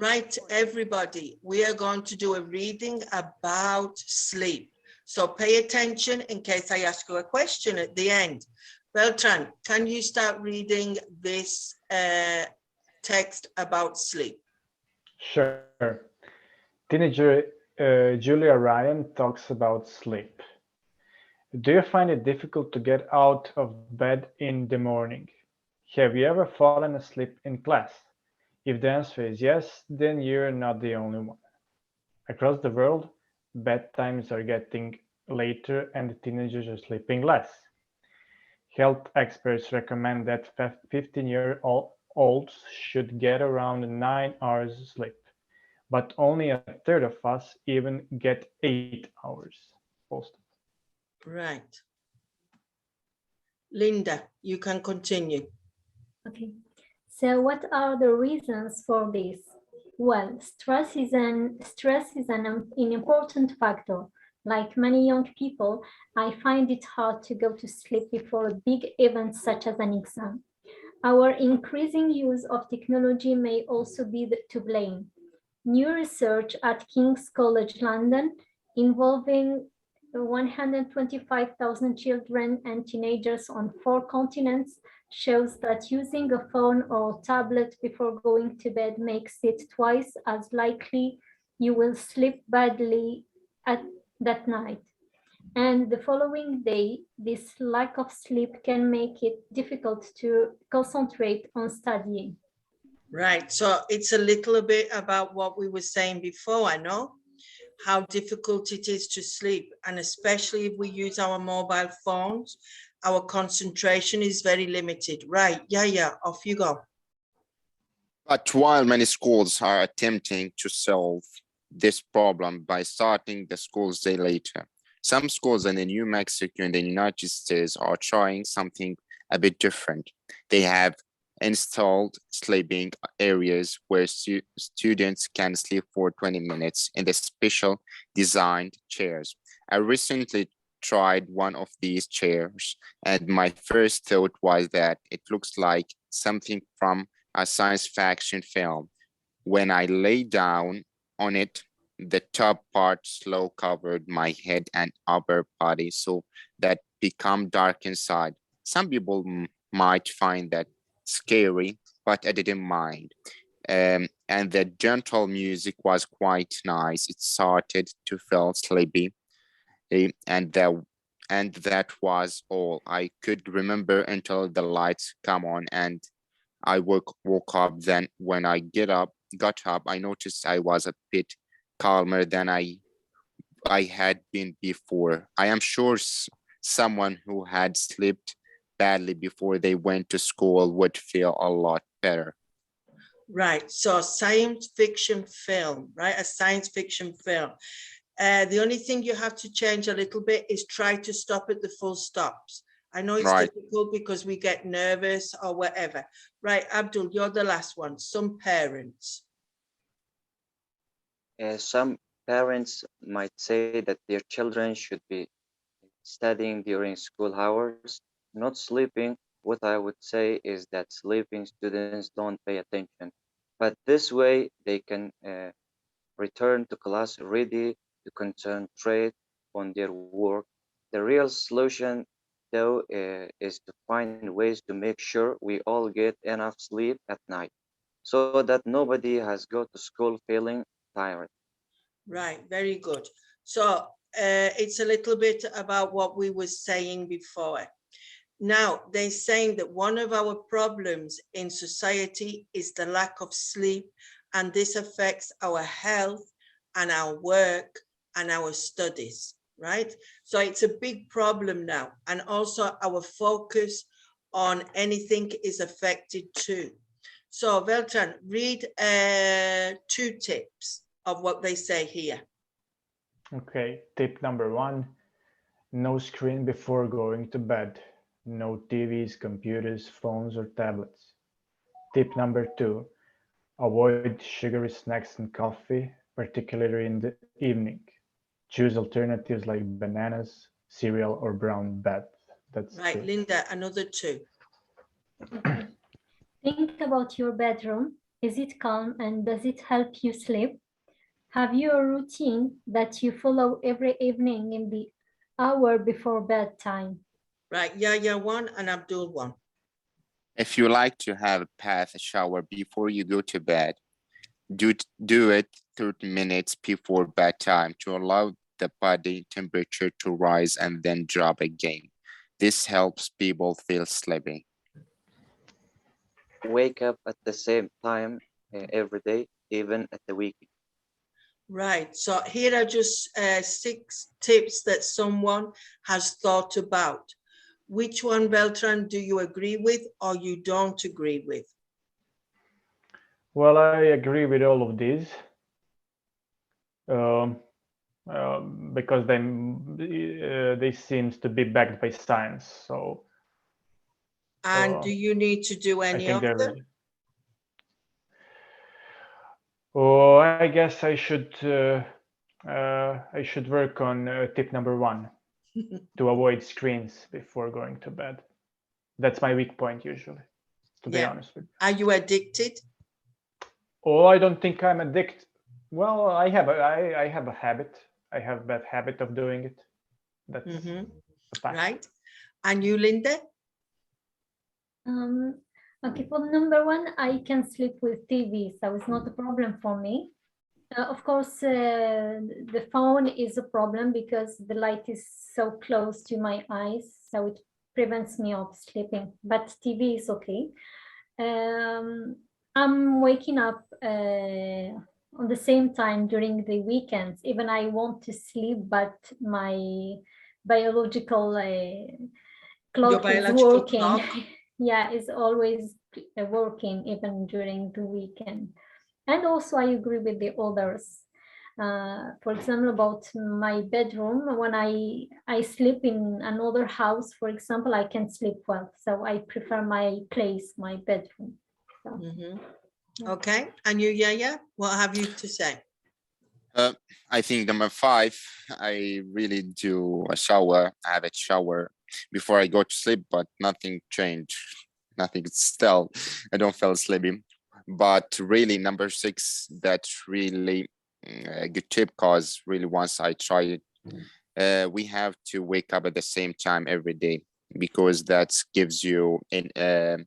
Right, everybody, we are going to do a reading about sleep. So pay attention in case I ask you a question at the end. Beltran, can you start reading this text about sleep? Sure. Teenager Julia Ryan talks about sleep. Do you find it difficult to get out of bed in the morning? Have you ever fallen asleep in class? If the answer is yes, then you're not the only one. Across the world, bedtimes are getting later and teenagers are sleeping less. Health experts recommend that 15-year-olds should get around 9 hours sleep, but only a third of us even get 8 hours. Right. Linda, you can continue. Okay, so what are the reasons for this? Well, stress is an important factor. Like many young people, I find it hard to go to sleep before a big event such as an exam. Our increasing use of technology may also be to blame. New research at King's College London involving 125,000 children and teenagers on 4 continents shows that using a phone or tablet before going to bed makes it twice as likely you will sleep badly at that night. And the following day, this lack of sleep can make it difficult to concentrate on studying. Right, so it's a little bit about what we were saying before, I know, how difficult it is to sleep, and especially if we use our mobile phones, our concentration is very limited. Right, yeah, off you go. But while many schools are attempting to solve this problem by starting the school's day later, some schools in New Mexico and the United States are trying something a bit different. They have installed sleeping areas where students can sleep for 20 minutes in the special designed chairs. I recently tried one of these chairs, and my first thought was that it looks like something from a science fiction film. When I lay down on it, the top part slow covered my head and upper body so that become dark inside. Some people might find that scary, but I didn't mind. And the gentle music was quite nice. It started to feel sleepy, and that was all I could remember until the lights come on and I woke up. Then when I got up, I noticed I was a bit calmer than I had been before. I am sure someone who had slept badly before they went to school would feel a lot better. Right, so science fiction film, right? A science fiction film. The only thing you have to change a little bit is try to stop at the full stops. I know it's difficult because we get nervous or whatever. Right, Abdul, you're the last one. Some parents. Some parents might say that their children should be studying during school hours, not sleeping. What I would say is that sleeping students don't pay attention, but this way they can return to class ready to concentrate on their work. The real solution, though, is to find ways to make sure we all get enough sleep at night so that nobody has go to school feeling tired. Right, very good. So it's a little bit about what we were saying before. Now, they're saying that one of our problems in society is the lack of sleep, and this affects our health and our work and our studies, right? So it's a big problem now. And also our focus on anything is affected too. So Beltran, read 2 tips of what they say here. Okay, tip number 1, no screen before going to bed. No TVs, computers, phones, or tablets. Tip number 2, avoid sugary snacks and coffee, particularly in the evening. Choose alternatives like bananas, cereal, or brown bread. That's right, 2. Linda, another 2. Think about your bedroom. Is it calm and does it help you sleep? Have you a routine that you follow every evening in the hour before bedtime? Right, Yayhae one and Abdul one. If you like to have a bath shower before you go to bed, do it 30 minutes before bedtime to allow the body temperature to rise and then drop again. This helps people feel sleepy. Wake up at the same time every day, even at the weekend. Right, so here are just 6 tips that someone has thought about. Which one, Beltran, do you agree with or you don't agree with? Well, I agree with all of these because they seems to be backed by science. So, And do you need to do I any think of they're them? really. Oh, I guess I should work on tip number 1 to avoid screens before going to bed. That's my weak point usually, to be Yeah. honest with you. Are you addicted? Oh, I don't think I'm addicted. Well, I have a habit. I have a bad habit of doing it. That's a fact. Right. And you, Linda? Okay, for number 1, I can sleep with TV, so it's not a problem for me. Of course, the phone is a problem because the light is so close to my eyes, so it prevents me of sleeping, but TV is okay. I'm waking up on the same time during the weekends, even I want to sleep, but my biological clock is biological working. clock. Yeah, it's always working even during the weekend. And also I agree with the others. For example, about my bedroom, when I sleep in another house, for example, I can sleep well. So I prefer my place, my bedroom. So, Okay. And you, Yayhae, what have you to say? I think number 5, I really do a shower. I have a shower before I go to sleep, but nothing changed. Nothing still. I don't feel sleepy. But really, number 6, that's really a good tip because really once I try it, we have to wake up at the same time every day because that gives you an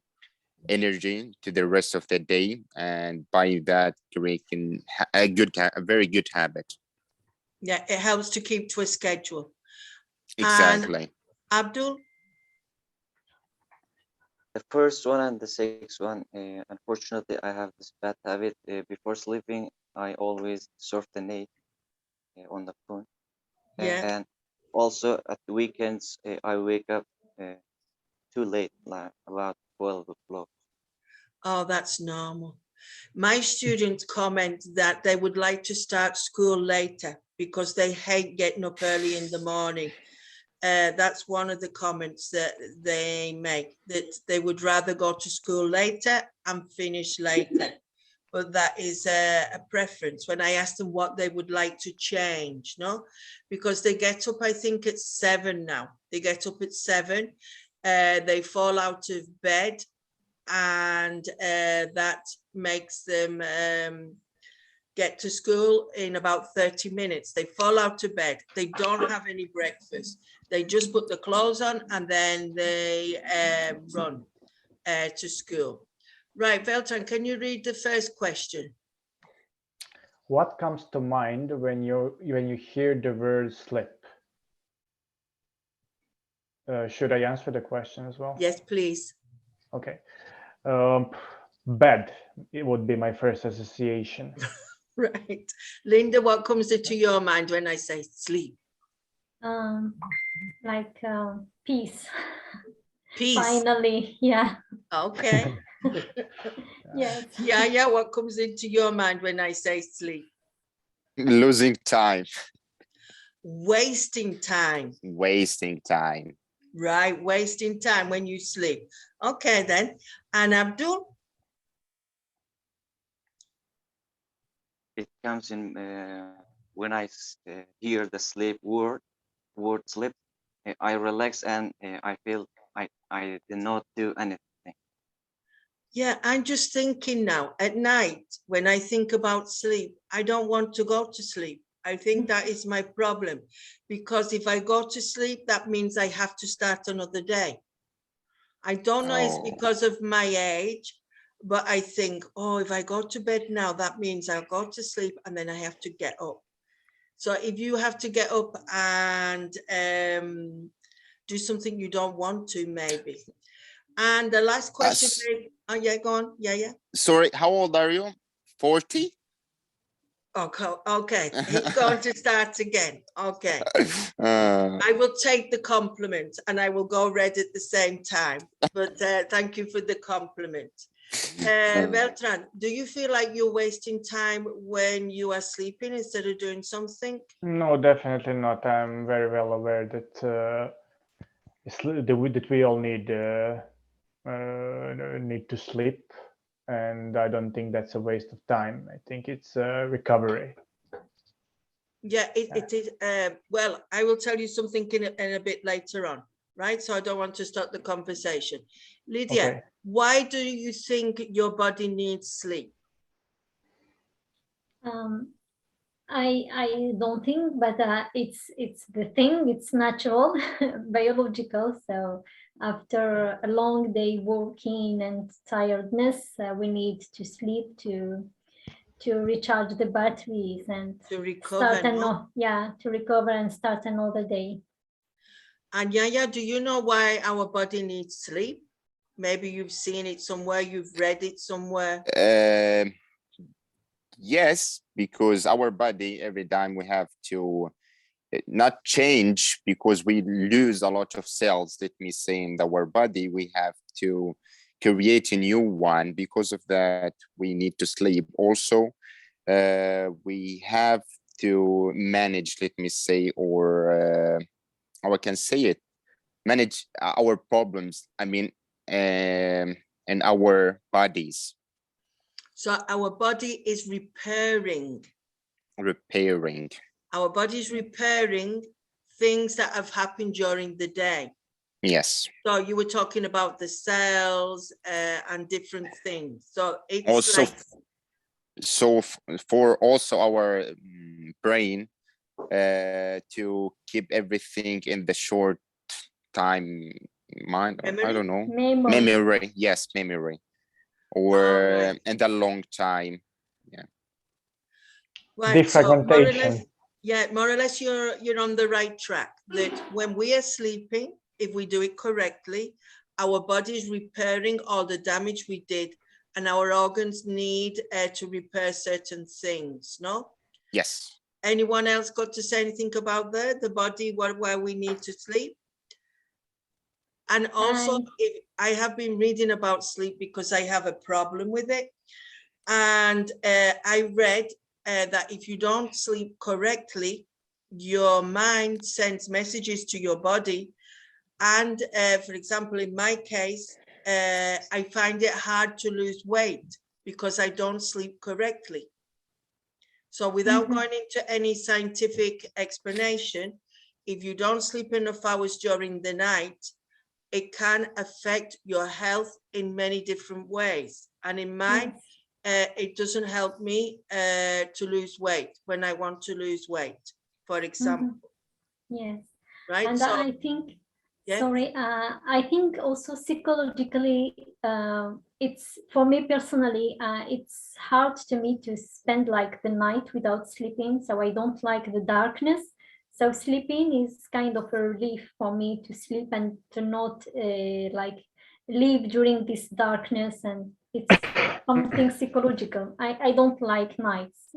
energy to the rest of the day, and by that we can a very good habit. Yeah, it helps to keep to a schedule. Exactly. And Abdul? The first one and the sixth one, unfortunately, I have this bad habit. Before sleeping, I always surf the net on the phone. Yeah. And also at the weekends, I wake up too late, like about 12 o'clock. Oh, that's normal. My students comment that they would like to start school later because they hate getting up early in the morning. That's one of the comments that they make, that they would rather go to school later and finish later. But that is a preference. When I ask them what they would like to change, no, because they get up, I think at 7 now. They get up at 7. They fall out of bed, and that makes them get to school in about 30 minutes. They fall out of bed. They don't have any breakfast. They just put the clothes on and then they run to school. Right, Veltran, can you read the first question? What comes to mind when you hear the word sleep? Should I answer the question as well? Yes, please. Okay. Bed, it would be my first association. Right. Linda, what comes into your mind when I say sleep? like peace. Peace. Finally, yeah. Okay. Yes. Yeah, what comes into your mind when I say sleep? Losing time. Wasting time. Wasting time. Right, wasting time when you sleep. Okay then. And Abdul? It comes in when I hear the sleep word sleep. I relax and I feel I did not do anything. Yeah, I'm just thinking now at night when I think about sleep, I don't want to go to sleep. I think that is my problem, because if I go to sleep, that means I have to start another day. I don't know, it's Oh, because of my age, but I think, oh, if I go to bed now, that means I'll go to sleep and then I have to get up. So if you have to get up and do something you don't want to, maybe. And the last question, oh yeah, go on. Yeah. sorry, how old are you? 40? Okay, he's going to start again. Okay. Uh, I will take the compliment and I will go red at the same time. But thank you for the compliment. Vedran, do you feel like you're wasting time when you are sleeping instead of doing something? No, definitely not. I'm very well aware that that we all need to sleep, and I don't think that's a waste of time. I think it's recovery. Yeah, it is. Well, I will tell you something in a bit later on, right? So I don't want to start the conversation. Lydia, Okay. why do you think your body needs sleep? I don't think, but it's the thing. It's natural, biological. So after a long day working and tiredness, we need to sleep to recharge the batteries and To recover, to recover and start another day. And Yayhae, do you know why our body needs sleep? Maybe you've seen it somewhere, you've read it somewhere. yes, because our body, every time we have to not change because we lose a lot of cells, let me say, in our body, we have to create a new one. Because of that, we need to sleep. Also, we have to manage, let me say, or how I can say it, manage our problems, I mean, in our bodies. So our body is repairing. Repairing. Our body is repairing things that have happened during the day. Yes. So you were talking about the cells and different things. So it's also, like, so for also our brain to keep everything in the short time mind, memory? I don't know, Memory. Yes, memory, or right. in the long time. Yeah. Right. So Defragmentation. more or less you're on the right track, that when we are sleeping, if we do it correctly, our body is repairing all the damage we did, and our organs need to repair certain things, no? Yes. Anyone else got to say anything about the body, why we need to sleep? And also, I have been reading about sleep because I have a problem with it. And I read that if you don't sleep correctly, your mind sends messages to your body. And for example, in my case, I find it hard to lose weight because I don't sleep correctly. So without going into any scientific explanation, if you don't sleep enough hours during the night, it can affect your health in many different ways. And in mine, it doesn't help me to lose weight when I want to lose weight, for example. Yes. Right. And so, I think, yeah. sorry, I think also psychologically, it's, for me personally, it's hard to me to spend like the night without sleeping. So I don't like the darkness. So sleeping is kind of a relief for me to sleep and to not like live during this darkness, and it's something psychological. I don't like nights.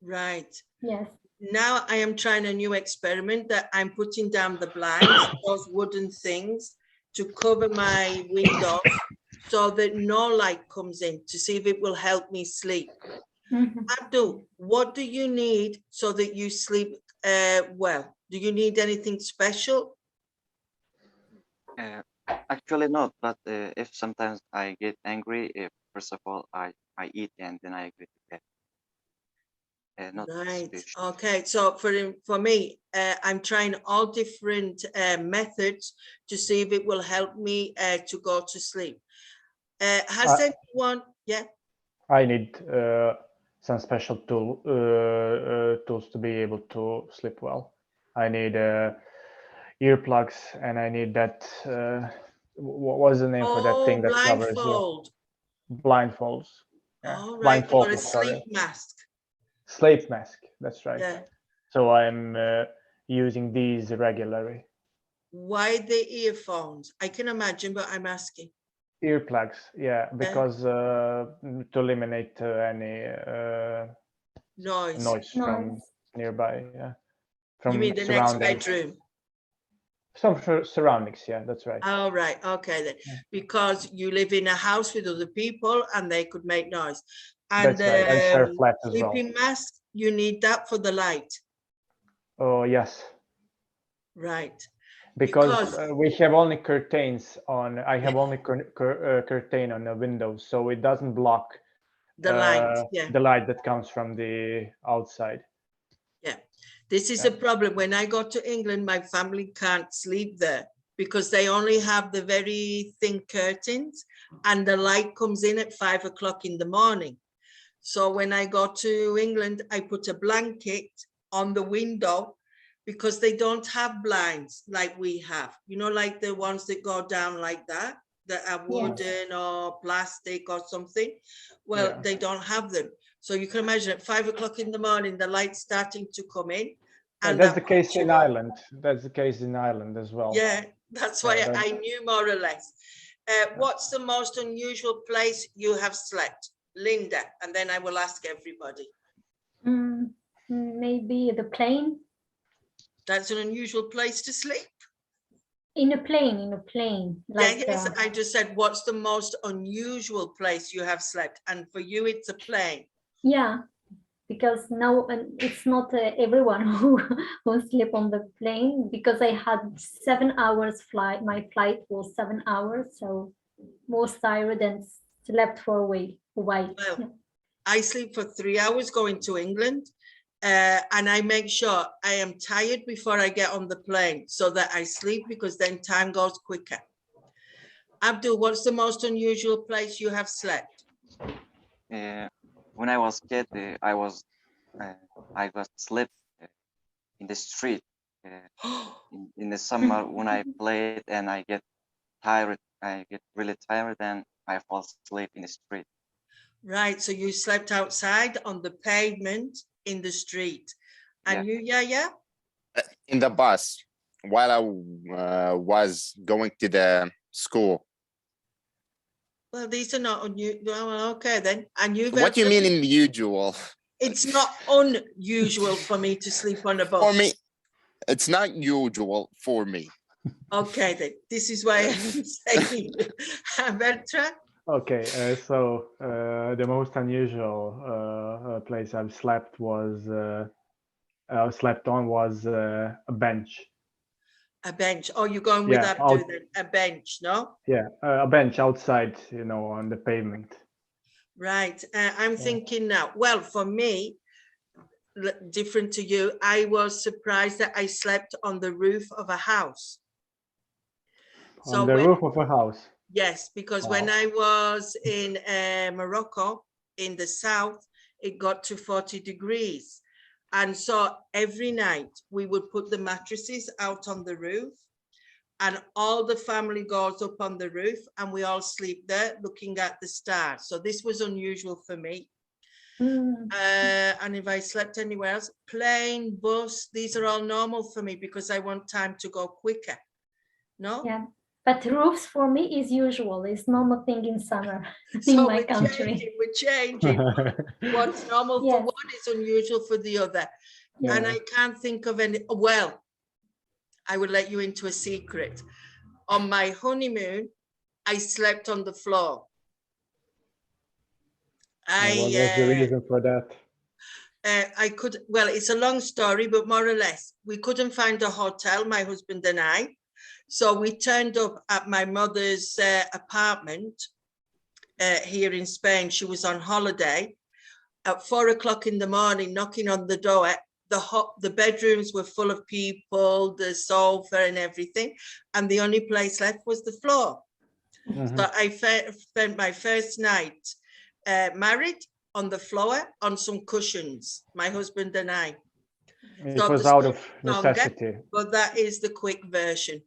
Right. Yes. Now I am trying a new experiment that I'm putting down the blinds, those wooden things, to cover my windows so that no light comes in, to see if it will help me sleep. Abdul, what do you need so that you sleep well? Do you need anything special? Actually not, but if sometimes I get angry, first of all, I eat and then I go to bed. Not Right. special. Okay. So for me, I'm trying all different methods to see if it will help me to go to sleep. Has anyone, yeah? I need some special tools to be able to sleep well. I need earplugs, and I need that. What was the name for that thing that covers you? Blindfolds. Yeah. All right, Blindfold, or a sorry. sleep mask. Sleep mask. That's right. Yeah. So I'm using these regularly. Why the earphones? I can imagine, but I'm asking. Earplugs, yeah, because to eliminate any noise from nearby. Yeah, from you mean the next bedroom? Some surroundings, yeah, that's right. Oh, right, okay then. Yeah. Because you live in a house with other people and they could make noise. And that's right. And share flat as sleeping mask, you need that for the light. Oh, yes. Right. Because we have only curtains on, I have only curtain on the windows, so it doesn't block the light, the light that comes from the outside. Yeah, this is a problem. When I go to England, my family can't sleep there because they only have the very thin curtains and the light comes in at 5 o'clock in the morning. So when I go to England, I put a blanket on the window because they don't have blinds like we have, you know, like the ones that go down like that are wooden or plastic or something. Well, they don't have them. So you can imagine at 5 o'clock in the morning, the light's starting to come in. And that's the case in Ireland. That's the case in Ireland as well. Yeah, that's why I knew more or less. What's the most unusual place you have slept? Linda, and then I will ask everybody. Maybe the plane. That's an unusual place to sleep? In a plane. Like, yes, I just said, what's the most unusual place you have slept? And for you, it's a plane. Yeah, because now it's not everyone who sleep on the plane, because I had 7 hours flight. My flight was 7 hours, so most tired and slept for a while. Well, I sleep for 3 hours going to England. And I make sure I am tired before I get on the plane so that I sleep, because then time goes quicker. Abdul, what's the most unusual place you have slept? When I was a kid, I got slept in the street. In the summer when I played and I get tired, I get really tired and I fall asleep in the street. Right, so you slept outside on the pavement in the street. And you, Yayhae? In the bus while I was going to the school. Well, these are not unusual. Okay, then. And you? What do you mean unusual? It's not unusual for me to sleep on a bus. For me, it's not usual for me. Okay, then. This is why I'm saying, Vedran? Okay, so the most unusual place I've slept was slept on was a bench. A bench. Oh, you're going with Abdul then? A bench, no? Yeah, a bench outside, you know, on the pavement. Right. I'm thinking now. Well, for me, different to you, I was surprised that I slept on the roof of a house. On the roof of a house? Yes, because when I was in Morocco, in the south, it got to 40 degrees. And so every night we would put the mattresses out on the roof and all the family goes up on the roof and we all sleep there looking at the stars. So this was unusual for me. And if I slept anywhere else, plane, bus, these are all normal for me because I want time to go quicker. No? Yeah. But roofs for me is usual. It's normal thing in summer in my country. We're changing. What's normal for one is unusual for the other. Yeah. And I can't think of any. Well, I will let you into a secret. On my honeymoon, I slept on the floor. What was the reason for that? Well, it's a long story, but more or less, we couldn't find a hotel, my husband and I. So we turned up at my mother's apartment here in Spain. She was on holiday. At 4 o'clock in the morning, knocking on the door. The bedrooms were full of people, the sofa and everything. And the only place left was the floor. Mhm. So I spent my first night married on the floor on some cushions, my husband and I. It So was the out of story's longer, necessity. but that is the quick version.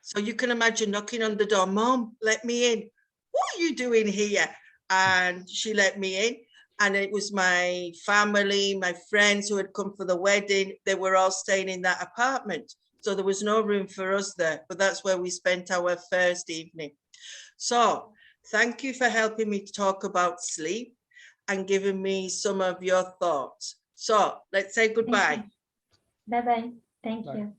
So you can imagine knocking on the door, Mom, let me in. What are you doing here? And she let me in. And it was my family, my friends who had come for the wedding. They were all staying in that apartment. So there was no room for us there, but that's where we spent our first evening. So thank you for helping me talk about sleep and giving me some of your thoughts. So let's say goodbye. Bye-bye. Thank Bye. you.